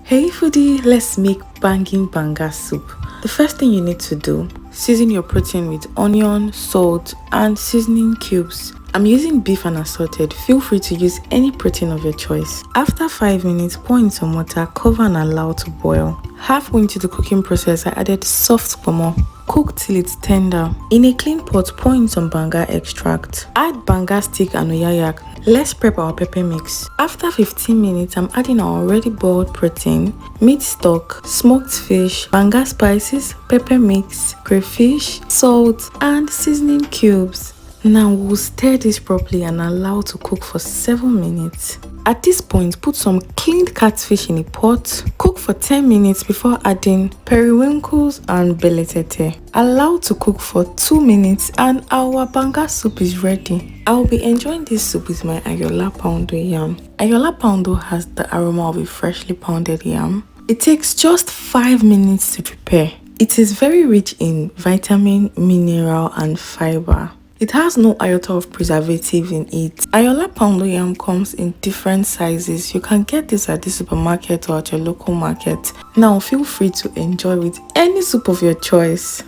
Hey foodie, let's make banging banga soup. The first thing you need to do, season your protein with onion, salt and seasoning cubes. I'm using beef and assorted. Feel free to use any protein of your choice. After 5 minutes, pour in some water, cover and allow to boil. Halfway into the cooking process, I added soft pomo. Cook till it's tender. In a clean pot, pour in some banga extract. Add banga stick and oyayak. Let's prep our pepper mix. After 15 minutes, I'm adding our already boiled protein, meat stock, smoked fish, banga spices, pepper mix, crayfish, salt, and seasoning cubes. Now we'll stir this properly and allow to cook for 7 minutes. At this point, put some cleaned catfish in a pot. Cook for 10 minutes before adding periwinkles and beletete. Allow to cook for 2 minutes and our banga soup is ready. I'll be enjoying this soup with my Ayoola Poundo Yam. Ayoola Poundo has the aroma of a freshly pounded yam. It takes just 5 minutes to prepare. It is very rich in vitamin, mineral and fiber. It has no iota of preservative in it. Ayoola Poundo Yam comes in different sizes. You can get this at the supermarket or at your local market. Now feel free to enjoy with any soup of your choice.